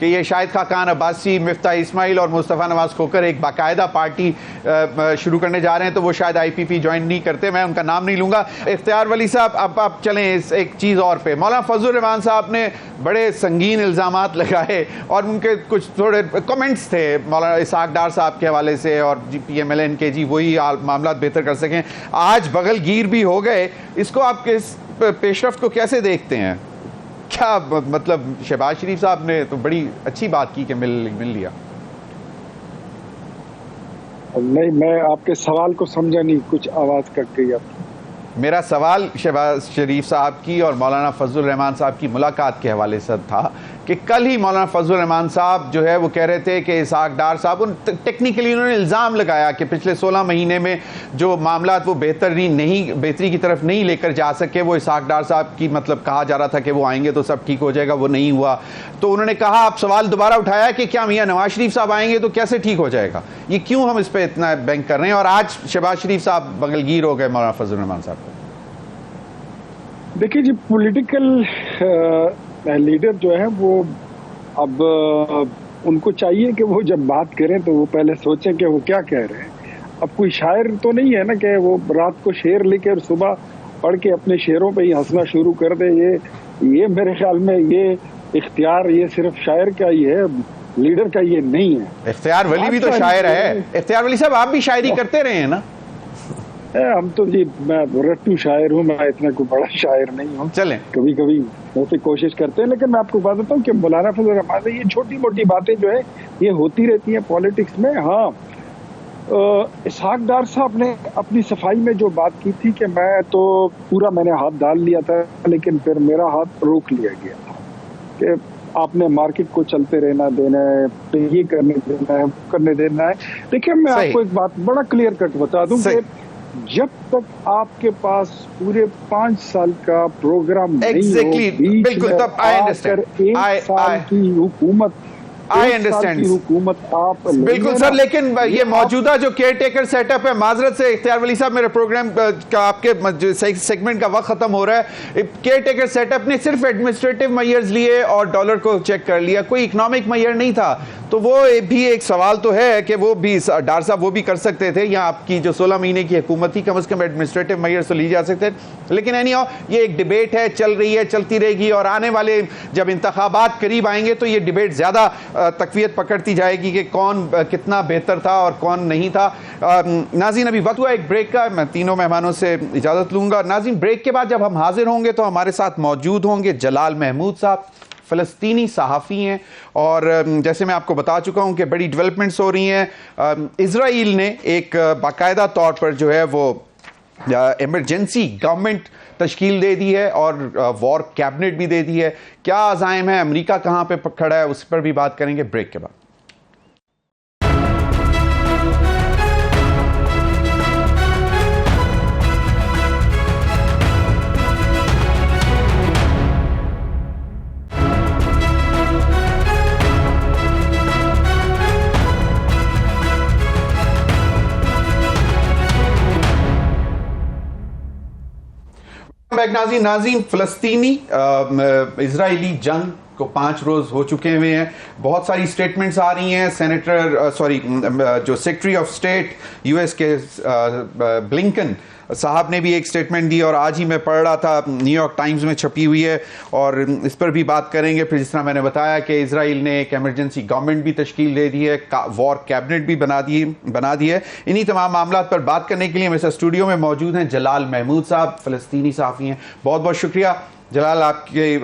کہ یہ شاہد خاقان عباسی، مفتاح اسماعیل اور مصطفیٰ نواز کھوکر ایک باقاعدہ پارٹی شروع کرنے جا رہے ہیں، تو وہ شاید آئی پی پی جوائن نہیں کرتے. میں ان کا نام نہیں لوں گا. اختیار ولی صاحب، اب آپ چلیں ایک چیز اور پہ. مولانا فضل الرحمان صاحب نے بڑے سنگین الزامات لگائے اور ان کے کچھ تھوڑے کمنٹس تھے مولانا اسحاق ڈار صاحب کے حوالے سے اور پی ایم ایل این کے جی وہی معاملات بہتر کر سکیں. آج بغل گیر بھی ہو گئے. اس کو آپ اس پیش رفت کو کیسے دیکھتے ہیں؟ کیا مطلب شہباز شریف صاحب نے تو بڑی اچھی بات کی کہ مل لیا. نہیں، میں آپ کے سوال کو سمجھا نہیں، کچھ آواز کٹ گئی آپ. میرا سوال شہباز شریف صاحب کی اور مولانا فضل الرحمان صاحب کی ملاقات کے حوالے سے تھا کہ کل ہی مولانا فضل الرحمان صاحب جو ہے وہ کہہ رہے تھے کہ اسحاق ڈار صاحب ٹیکنیکلی انہوں نے الزام لگایا کہ پچھلے 16 مہینے میں جو معاملات وہ بہتری کی طرف نہیں لے کر جا سکے، وہ اسحاق ڈار صاحب کی مطلب کہا جا رہا تھا کہ وہ آئیں گے تو سب ٹھیک ہو جائے گا، وہ نہیں ہوا. تو انہوں نے کہا، آپ سوال دوبارہ اٹھایا کہ کیا میاں نواز شریف صاحب آئیں گے تو کیسے ٹھیک ہو جائے گا؟ یہ کیوں ہم اس پہ اتنا بینک کر رہے ہیں؟ اور آج شہباز شریف صاحب بغل گیر ہو گئے مولانا فضل الرحمان صاحب کو. دیکھیے جی، پولیٹیکل لیڈر جو ہے وہ اب ان کو چاہیے کہ وہ جب بات کریں تو وہ پہلے سوچیں کہ وہ کیا کہہ رہے ہیں. اب کوئی شاعر تو نہیں ہے نا کہ وہ رات کو شعر لکھے اور صبح پڑھ کے اپنے شعروں پہ ہی ہنسنا شروع کر دے. یہ میرے خیال میں یہ اختیار یہ صرف شاعر کا ہی ہے، لیڈر کا یہ نہیں ہے. اختیار ولی بھی تو شاعر ہے. اختیار ولی صاحب، آپ بھی شاعری کرتے رہے ہیں نا؟ ہم تو جی، میں رٹو شاعر ہوں، میں اتنا کوئی بڑا شاعر نہیں ہوں. چلیں، کبھی کبھی ویسے کوشش کرتے ہیں، لیکن میں آپ کو بات بتاؤں کہ مولانا فضل الرحمان سے یہ چھوٹی موٹی باتیں جو ہے یہ ہوتی رہتی ہیں پالیٹکس میں. ہاں، اسحاق ڈار صاحب نے اپنی صفائی میں جو بات کی تھی کہ میں تو پورا میں نے ہاتھ ڈال لیا تھا، لیکن پھر میرا ہاتھ روک لیا گیا تھا کہ آپ نے مارکیٹ کو چلتے رہنا دینا ہے، یہ کرنے دینا ہے، کرنے دینا ہے. دیکھیے میں آپ کو ایک بات بڑا کلیئر کٹ بتا دوں کہ جب تک آپ کے پاس پورے 5 سال کا پروگرام نہیں ہو، بالکل، تب ایک سال کی حکومت آپ بالکل سر. لیکن یہ موجودہ جو کیئر ٹیکر سیٹ اپ ہے، معذرت سے اختیار ولی صاحب، میرے پروگرام کا آپ کے سیگمنٹ کا وقت ختم ہو رہا ہے. کیئر ٹیکر سیٹ اپ نے صرف ایڈمنسٹریٹو میئرز لیے اور ڈالر کو چیک کر لیا، کوئی اکنامک میئر نہیں تھا. تو وہ بھی ایک سوال تو ہے کہ وہ بھی ڈار صاحب وہ بھی کر سکتے تھے، یا آپ کی جو 16 مہینے کی حکومت تھی کم از کم ایڈمنسٹریٹو میئرز تو لی جا سکتے. لیکن یہ ایک ڈیبیٹ ہے، چل رہی ہے، چلتی رہے گی، اور آنے والے جب انتخابات قریب آئیں گے تو یہ ڈیبیٹ زیادہ تقویت پکڑتی جائے گی کہ کون کتنا بہتر تھا اور کون نہیں تھا. ناظرین، ابھی وقت ہوا ایک بریک کا. میں تینوں مہمانوں سے اجازت لوں گا. ناظرین، بریک کے بعد جب ہم حاضر ہوں گے تو ہمارے ساتھ موجود ہوں گے جلال محمود صاحب، فلسطینی صحافی ہیں، اور جیسے میں آپ کو بتا چکا ہوں کہ بڑی ڈیولپمنٹس ہو رہی ہیں. اسرائیل نے ایک باقاعدہ طور پر جو ہے وہ ایمرجنسی گورنمنٹ تشکیل دے دی ہے اور وار کیبنٹ بھی دے دی ہے. کیا عزائم ہے، امریکہ کہاں پہ کھڑا ہے، اس پر بھی بات کریں گے بریک کے بعد. ناظرین، فلسطینی اسرائیلی جنگ کو 5 روز ہو چکے ہوئے ہیں. بہت ساری سٹیٹمنٹس آ رہی ہیں. جو secretary of state U S کے بلنکن صاحب نے بھی ایک سٹیٹمنٹ دی، اور آج ہی میں پڑھ رہا تھا، نیو یارک ٹائمز میں چھپی ہوئی ہے، اور اس پر بھی بات کریں گے. پھر جس طرح میں نے بتایا کہ اسرائیل نے ایک ایمرجنسی گورنمنٹ بھی تشکیل دے دی ہے، وار کیبنٹ بھی بنا دی ہے. انہی تمام معاملات پر بات کرنے کے لیے میرے ساتھ اسٹوڈیو میں موجود ہیں جلال محمود صاحب، فلسطینی صحافی ہیں. بہت بہت شکریہ جلال آپ کے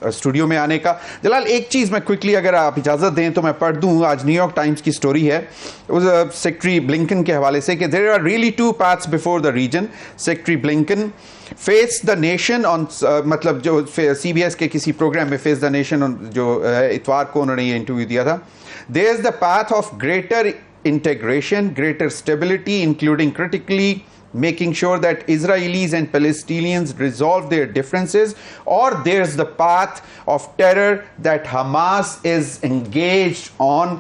اسٹوڈیو میں آنے کا. جلال، ایک چیز میں کوئکلی اگر آپ اجازت دیں تو میں پڑھ دوں. آج نیو یارک ٹائمز کی سٹوری ہے سیکرٹری بلنکن کے حوالے سے کہ there are really 2 paths before the region. Secretary Blinken Face the Nation on, مطلب جو سی بی ایس کے کسی پروگرام میں فیس دا نیشن جو اتوار کو انہوں نے یہ انٹرویو دیا تھا. there is the path of greater integration, greater stability, including critically making sure that Israelis and Palestinians resolve their differences, or there's the path of terror that Hamas is engaged on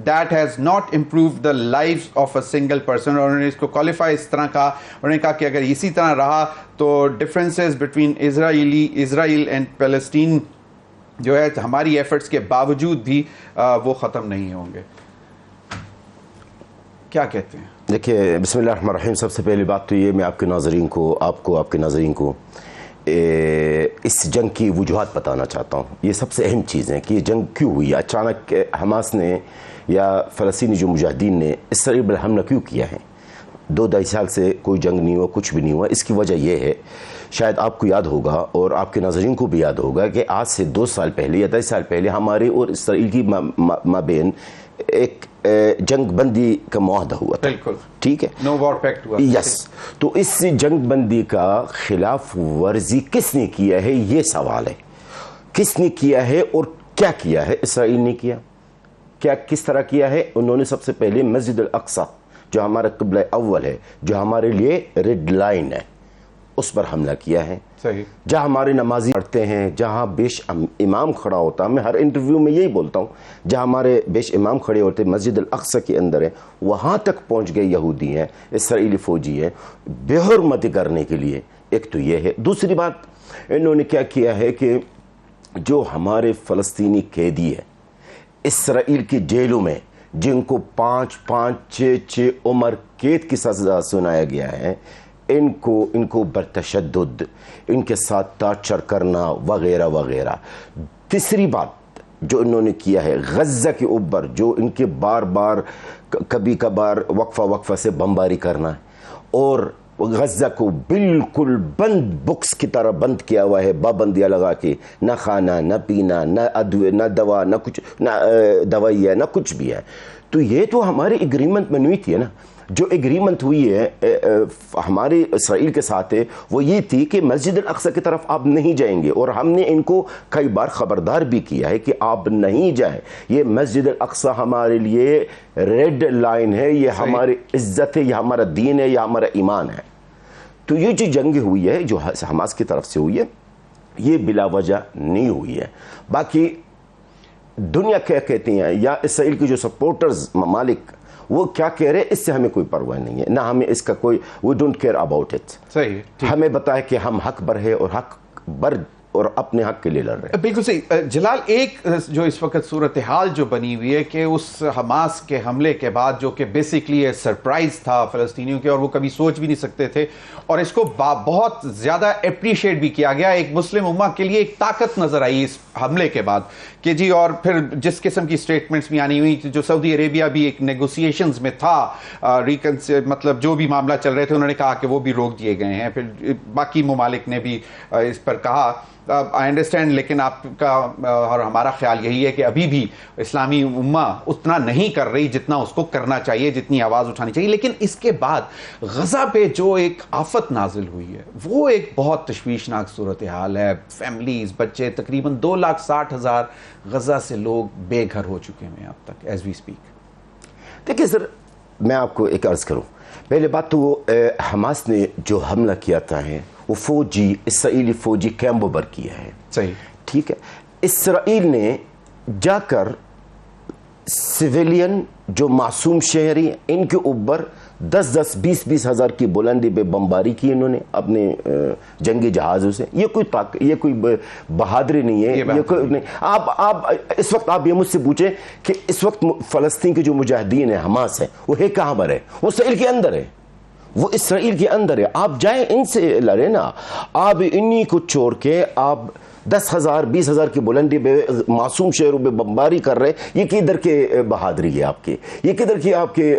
that has not improved the lives of a single person. اور انہوں نے اس کو qualify اس طرح کہا، انہوں نے کہا کہ اگر اسی طرح رہا تو differences between Israel and Palestine جو ہے ہماری ایفرٹس کے باوجود بھی وہ ختم نہیں ہوں گے. کیا کہتے ہیں؟ دیکھیے بسم اللہ الرحمن الرحیم، سب سے پہلی بات تو یہ میں آپ کے ناظرین کو آپ کے ناظرین کو اس جنگ کی وجوہات بتانا چاہتا ہوں. یہ سب سے اہم چیز ہے کہ یہ جنگ کیوں ہوئی. اچانک حماس نے یا فلسطینی جو مجاہدین نے اسرائیل پر حملہ کیوں کیا ہے؟ 2-2.5 سال سے کوئی جنگ نہیں ہوا، کچھ بھی نہیں ہوا. اس کی وجہ یہ ہے، شاید آپ کو یاد ہوگا اور آپ کے ناظرین کو بھی یاد ہوگا کہ آج سے 2 سال پہلے یا 10 سال پہلے ہمارے اور اسرائیل کی مابین ایک جنگ بندی کا معاہدہ ہوا تھا. بالکل ٹھیک ہے، نو وار پیکٹ ہوا. یس. تو اس جنگ بندی کا خلاف ورزی کس نے کیا ہے، یہ سوال ہے. کس نے کیا ہے اور کیا کیا ہے؟ اسرائیل نے کیا. کس طرح کیا ہے؟ انہوں نے سب سے پہلے مسجد الاقصی جو ہمارا قبلہ اول ہے، جو ہمارے لیے ریڈ لائن ہے، اس پر حملہ کیا ہے. صحیح. جہاں ہمارے نمازی پڑھتے ہیں، جہاں بیش امام کھڑا ہوتا، میں ہر انٹرویو میں یہی بولتا ہوں، جہاں ہمارے بیش امام کھڑے ہوتے مسجد الاقصی کے اندر ہے، وہاں تک پہنچ گئے یہودی ہیں، اسرائیلی فوجی ہیں بے حرمتی کرنے کے لیے. ایک تو یہ ہے. دوسری بات انہوں نے کیا کیا ہے کہ جو ہمارے فلسطینی قیدی ہیں اسرائیل کی جیلوں میں، جن کو 5-5-6 عمر قید کی سزا سنایا گیا ہے، ان کو برتشدد ان کے ساتھ ٹارچر کرنا وغیرہ وغیرہ. تیسری بات جو انہوں نے کیا ہے، غزہ کے اوپر جو ان کے بار بار کبھی کبھار وقفہ سے بمباری کرنا ہے، اور غزہ کو بالکل بند بکس کی طرح بند کیا ہوا ہے، پابندیاں لگا کے، نہ کھانا نہ پینا نہ دوا، نہ کچھ، نہ دوائی ہے، نہ کچھ بھی ہے. تو یہ تو ہماری ایگریمنٹ میں نہیں تھی نا. جو ایگریمنٹ ہوئی ہے ہمارے اسرائیل کے ساتھ ہے، وہ یہ تھی کہ مسجد الاقصی کی طرف آپ نہیں جائیں گے، اور ہم نے ان کو کئی بار خبردار بھی کیا ہے کہ آپ نہیں جائیں. یہ مسجد الاقصی ہمارے لیے ریڈ لائن ہے، یہ ہماری عزت ہے، یہ ہمارا دین ہے، یہ ہمارا ایمان ہے. تو یہ جو جنگ ہوئی ہے جو حماس کی طرف سے ہوئی ہے، یہ بلا وجہ نہیں ہوئی ہے. باقی دنیا کیا کہتی ہیں یا اسرائیل کے جو سپورٹرز ممالک وہ کیا کہہ رہے ہیں، اس سے ہمیں کوئی پرواہ نہیں ہے، نہ ہمیں اس کا کوئی we don't care about it. صحیح. ہمیں بتائے کہ ہم حق بر ہے اور حق بر اور اپنے حق کے لیے لڑ رہے ہیں. بالکل صحیح. جلال، ایک جو اس وقت صورتحال جو بنی ہوئی ہے کہ اس حماس کے حملے کے بعد، جو کہ بیسکلی سرپرائز تھا فلسطینیوں کے اور وہ کبھی سوچ بھی نہیں سکتے تھے، اور اس کو بہت زیادہ اپریشیٹ بھی کیا گیا، ایک مسلم امہ کے لیے ایک طاقت نظر آئی اس حملے کے بعد کہ جی، اور پھر جس قسم کی سٹیٹمنٹس بھی آنی ہوئی، جو سعودی عربیہ بھی ایک نیگوسیشنز میں تھا، مطلب جو بھی معاملہ چل رہے تھے انہوں نے کہا کہ وہ بھی روک دیے گئے ہیں. پھر باقی ممالک نے بھی اس پر کہا. آئی انڈرسٹینڈ، لیکن آپ کا اور ہمارا خیال یہی ہے کہ ابھی بھی اسلامی امہ اتنا نہیں کر رہی جتنا اس کو کرنا چاہیے، جتنی آواز اٹھانی چاہیے. لیکن اس کے بعد غزہ پہ جو ایک آفت نازل ہوئی ہے، وہ ایک بہت تشویشناک صورتحال ہے. فیملیز، بچے، تقریباً 2,60,000 غزہ سے لوگ بے گھر ہو چکے ہیں اب تک ایز وی اسپیک. دیکھیں سر، میں آپ کو ایک عرض کروں. پہلے بات تو حماس نے جو حملہ کیا تھا ہے وہ اسرائیلی فوجی کیمپوں پر کیا ہے. صحیح. ٹھیک ہے. اسرائیل نے جا کر سویلین جو معصوم شہری ہیں ان کے اوپر 10-20 ہزار کی بلندی پہ بمباری کی انہوں نے اپنے جنگی جہازوں سے. یہ کوئی بہادری نہیں ہے، یہ کوئی نہیں. آپ اس وقت آپ یہ مجھ سے پوچھیں کہ اس وقت فلسطین کے جو مجاہدین ہیں، حماس ہیں، وہ ہے کہاں پر ہے؟ وہ اسرائیل کے اندر ہے، وہ اسرائیل کے اندر ہے. آپ جائیں ان سے لڑیں نا. آپ انہی کو چھوڑ کے آپ 10,000-20,000 کی بلندی پہ معصوم شہروں پہ بمباری کر رہے. یہ کدھر کے بہادری ہے آپ کی؟ یہ کدھر کی آپ کی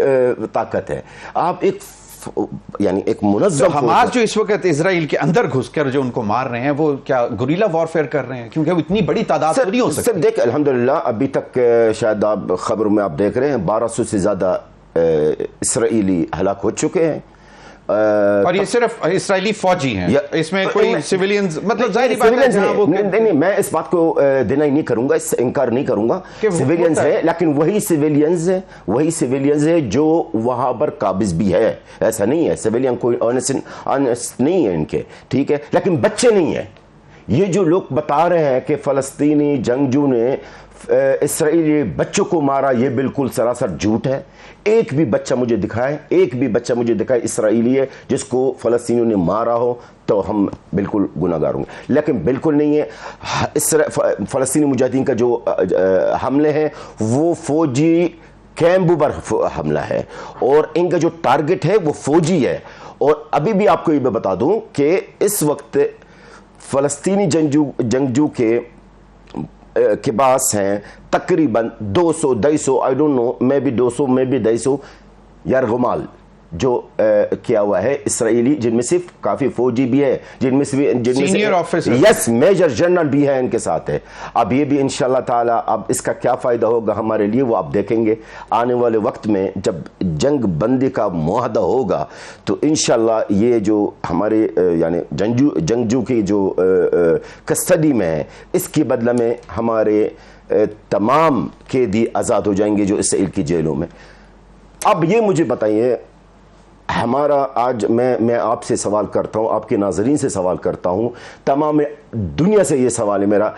طاقت ہے؟ آپ ایک منظم حماس جو اس وقت اسرائیل کے اندر گھس کر جو ان کو مار رہے ہیں، وہ کیا گوریلا وارفیئر کر رہے ہیں؟ کیونکہ وہ اتنی بڑی تعداد نہیں ہو سکتی. دیکھ الحمدللہ ابھی تک شاید آپ خبروں میں آپ دیکھ رہے ہیں 1200 سے زیادہ اسرائیلی ہلاک ہو چکے ہیں. اور یہ صرف اسرائیلی فوجی ہیں، اس میں کوئی سیویلینز، مطلب ظاہری بات ہے. نہیں، میں اس بات کو ڈینائی نہیں کروں گا، اس سے انکار نہیں کروں گا. سیویلینز ہے، لیکن وہی سیویلینز ہے جو وہاں پر قابض بھی ہے. ایسا نہیں ہے سیویلین کوئی آنسٹ نہیں ہے ان کے، ٹھیک ہے، لیکن بچے نہیں ہیں. یہ جو لوگ بتا رہے ہیں کہ فلسطینی جنگجو نے اسرائیلی بچوں کو مارا، یہ بالکل سراسر جھوٹ ہے. ایک بھی بچہ مجھے دکھائے اسرائیلی ہے جس کو فلسطینیوں نے مارا ہو تو ہم بالکل گناہ گار ہوں گے. لیکن بالکل نہیں ہے. فلسطینی مجاہدین کا جو حملے ہیں وہ فوجی کیمپ پر حملہ ہے اور ان کا جو ٹارگٹ ہے وہ فوجی ہے. اور ابھی بھی آپ کو یہ بتا دوں کہ اس وقت فلسطینی جنگجو کے پاس ہیں تقریباً 200 آئی ڈونٹ نو، میں بھی 200 میں بھی 250 یرغمال جو کیا ہوا ہے اسرائیلی، جن میں صرف کافی فوجی بھی ہے، جن میں سینئر آفیسر، یس میجر جنرل بھی ہے ان کے ساتھ ہے. اب یہ بھی انشاءاللہ تعالی اب اس کا کیا فائدہ ہوگا ہمارے لیے وہ آپ دیکھیں گے آنے والے وقت میں. جب جنگ بندی کا معاہدہ ہوگا تو انشاءاللہ یہ جو ہمارے یعنی جنگجو کی جو کسٹڈی میں ہے اس کی بدلہ میں ہمارے تمام قیدی آزاد ہو جائیں گے جو اسرائیل کی جیلوں میں. اب یہ مجھے بتائیے، ہمارا آج میں آپ سے سوال کرتا ہوں، آپ کے ناظرین سے سوال کرتا ہوں، تمام دنیا سے یہ سوال ہے میرا،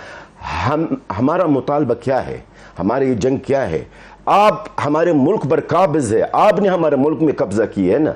ہمارا مطالبہ کیا ہے؟ ہماری یہ جنگ کیا ہے؟ آپ ہمارے ملک پر قابض ہے، آپ نے ہمارے ملک میں قبضہ کی ہے نا،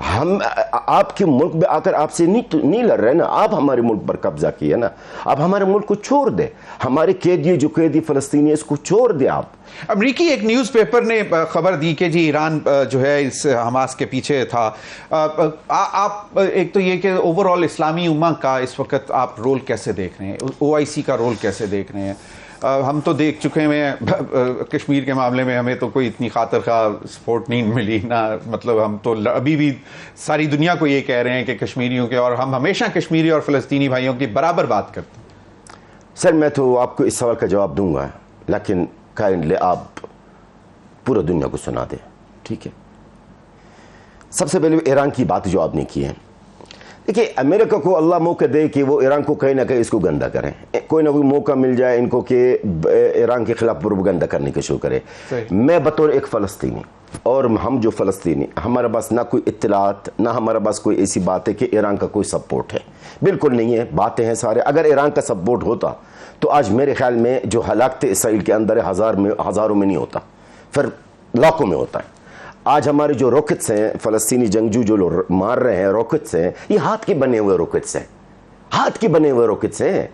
ہم آپ کے ملک میں آ کر آپ سے نہیں لڑ رہے نا، آپ ہمارے ملک پر قبضہ کی ہے نا. اب ہمارے ملک کو چھوڑ دے، ہمارے قیدی فلسطینی اس کو چھوڑ دے. آپ امریکی ایک نیوز پیپر نے خبر دی کہ جی ایران جو ہے اس حماس کے پیچھے تھا. آپ ایک تو یہ کہ اوور آل اسلامی امہ کا اس وقت آپ رول کیسے دیکھ رہے ہیں، OIC کا رول کیسے دیکھ رہے ہیں؟ ہم تو دیکھ چکے ہیں کشمیر کے معاملے میں ہمیں تو کوئی اتنی خاطر خواہ سپورٹ نہیں ملی نا، مطلب ہم تو ابھی بھی ساری دنیا کو یہ کہہ رہے ہیں کہ کشمیریوں کے، اور ہم ہمیشہ کشمیری اور فلسطینی بھائیوں کی برابر بات کرتے ہیں. سر میں تو آپ کو اس سوال کا جواب دوں گا، لیکن کائنڈلی آپ پورا دنیا کو سنا دیں، ٹھیک ہے؟ سب سے پہلے ایران کی بات جو آپ نے کی ہے، دیکھیے امریکہ کو اللہ موقع دے کہ وہ ایران کو کہیں نہ کہیں اس کو گندہ کریں، کوئی نہ کوئی موقع مل جائے ان کو کہ ایران کے خلاف پروپیگنڈا کرنے کا شروع کرے. میں بطور ایک فلسطینی اور ہم جو فلسطینی، ہمارے پاس نہ کوئی اطلاعات، نہ ہمارے پاس کوئی ایسی بات ہے کہ ایران کا کوئی سپورٹ ہے، بالکل نہیں ہے. باتیں ہیں سارے، اگر ایران کا سپورٹ ہوتا تو آج میرے خیال میں جو ہلاکت اسرائیل کے اندر ہے ہزاروں میں نہیں ہوتا، پھر لاکھوں میں ہوتا ہے. آج ہمارے جو راکٹس ہیں، فلسطینی جنگجو جو مار رہے ہیں راکٹس ہیں، یہ ہاتھ کے بنے ہوئے راکٹس ہیں، ہاتھ کے بنے ہوئے راکٹس ہیں.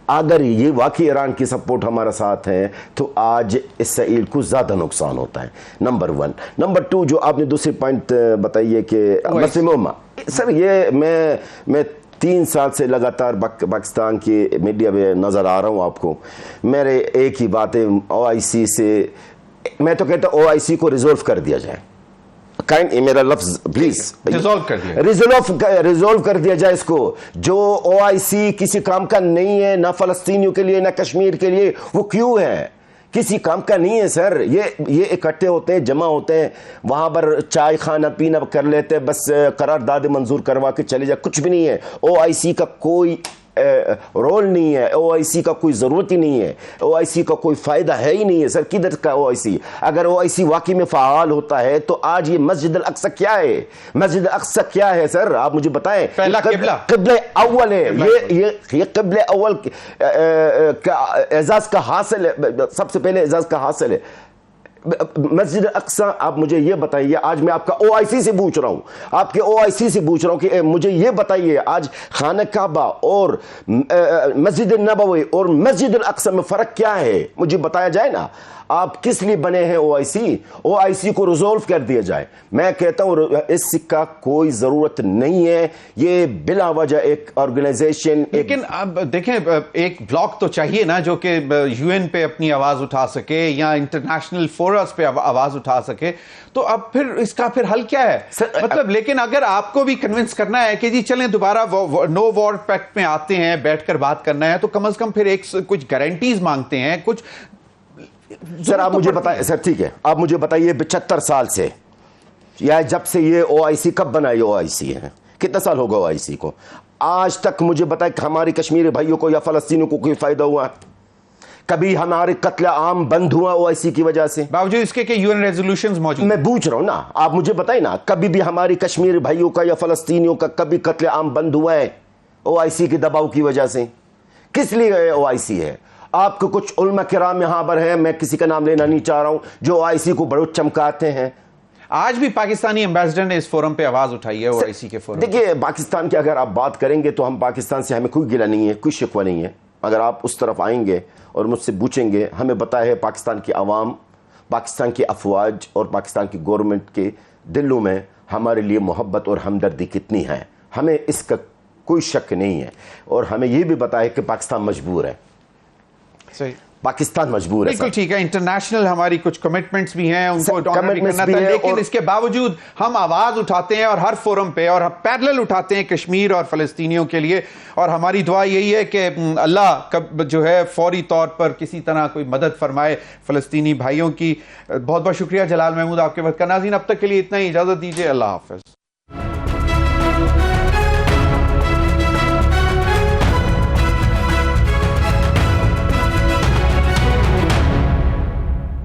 اگر یہ واقعی ایران کی سپورٹ ہمارا ساتھ ہے تو آج اسرائیل کو زیادہ نقصان ہوتا ہے. نمبر 1. نمبر 2 جو آپ نے دوسری پوائنٹ بتائی ہے کہ مسلم امہ، سر یہ میں 3 سال سے لگاتار پاکستان کی میڈیا میں نظر آ رہا ہوں آپ کو. میرے ایک ہی بات ہے، OIC سے میں تو کہتا ہوں OIC کو ریزولو کر دیا جائے. میرا لفظ پلیز ریزولو کر دیا جائے اس کو. جو OIC کسی کام کا نہیں ہے، نہ فلسطینیوں کے لیے نہ کشمیر کے لیے، وہ کیوں ہے؟ کسی کام کا نہیں ہے سر. یہ اکٹھے ہوتے ہیں، جمع ہوتے ہیں، وہاں پر چائے کھانا پینا کر لیتے ہیں، بس قرارداد منظور کروا کے چلے جائے. کچھ بھی نہیں ہے. OIC کا کوئی رول نہیں ہے، OIC کا کوئی ضرورت ہی نہیں ہے، OIC کا کوئی فائدہ ہے ہی نہیں ہے سر. کدھر کا OIC؟ اگر OIC واقعی میں فعال ہوتا ہے تو آج یہ مسجد الاقصی کیا ہے؟ مسجد الاقصی کیا ہے سر؟ آپ مجھے بتائیں. پہلا قبلہ اول ہے. یہ قبلہ اول کا اعزاز کا حاصل ہے، سب سے پہلے اعزاز کا حاصل ہے مسجد الاقصی. آپ مجھے یہ بتائیے، آج میں آپ کا OIC سے پوچھ رہا ہوں، آپ کے OIC سے پوچھ رہا ہوں کہ مجھے یہ بتائیے آج خانہ کعبہ اور مسجد نبوی اور مسجد الاقصی میں فرق کیا ہے؟ مجھے بتایا جائے نا. آپ کس لیے بنے ہیں OIC کو ریزولو کر دیا جائے. میں کہتا ہوں اس کا کوئی ضرورت نہیں ہے. یہ بلا وجہ ایک آرگنائزیشن. لیکن اب دیکھیں ایک بلاک تو چاہیے نا جو کہ UN پہ اپنی آواز اٹھا سکے یا انٹرنیشنل فورمز پہ آواز اٹھا سکے. تو اب پھر اس کا پھر حل کیا ہے؟ مطلب لیکن اگر آپ کو بھی کنونس کرنا ہے کہ جی چلیں دوبارہ نو وار پیکٹ میں آتے ہیں، بیٹھ کر بات کرنا ہے، تو کم از کم پھر ایک کچھ گارنٹیز مانگتے ہیں. کچھ سر آپ مجھے بتائیں، سر ٹھیک ہے آپ مجھے بتائیے 75 سال سے یا جب سے یہ OIC کب بنا، یہ OIC ہے کتنا سال ہوگا OIC کو؟ آج تک مجھے بتائیں کہ ہماری کشمیری بھائیوں کو یا فلسطینیوں کو کوئی فائدہ ہوا؟ کبھی ہمارے قتل عام بند ہوا OIC کی وجہ سے؟ باوجود اس کے کہ UN ریزولوشنز موجود. میں پوچھ رہا ہوں نا، آپ مجھے بتائیں نا، کبھی بھی ہماری کشمیری بھائیوں کا یا فلسطینیوں کا کبھی قتل عام بند ہوا ہے OIC کے دباؤ کی وجہ سے؟ کس لیے OIC ہے؟ آپ کو کچھ علماء کرام یہاں پر ہیں, میں کسی کا نام لینا نہیں چاہ رہا ہوں, جو OIC کو بڑے چمکاتے ہیں. آج بھی پاکستانی ایمبیسڈر نے اس فورم پہ آواز اٹھائی ہے OIC کے فورم. دیکھیے پاکستان کی اگر آپ بات کریں گے تو ہم پاکستان سے ہمیں کوئی گلہ نہیں ہے, کوئی شکوہ نہیں ہے. اگر آپ اس طرف آئیں گے اور مجھ سے پوچھیں گے, ہمیں بتایا ہے پاکستان کی عوام, پاکستان کی افواج اور پاکستان کی گورنمنٹ کے دلوں میں ہمارے لیے محبت اور ہمدردی کتنی ہے, ہمیں اس کا کوئی شک نہیں ہے. اور ہمیں یہ بھی بتایا کہ پاکستان مجبور ہے. صحیح, پاکستان مجبور ہے. بالکل ٹھیک ہے, انٹرنیشنل ہماری کچھ کمٹمنٹس بھی ہیں, ان کو آنر بھی کرنا تھا, لیکن اس کے باوجود ہم آواز اٹھاتے ہیں اور ہر فورم پہ, اور پیرلل اٹھاتے ہیں کشمیر اور فلسطینیوں کے لیے. اور ہماری دعا یہی ہے کہ اللہ جو ہے فوری طور پر کسی طرح کوئی مدد فرمائے فلسطینی بھائیوں کی. بہت بہت شکریہ جلال محمود آپ کے وقت کا. ناظرین اب تک کے لیے اتنا ہی, اجازت دیجیے, اللہ حافظ.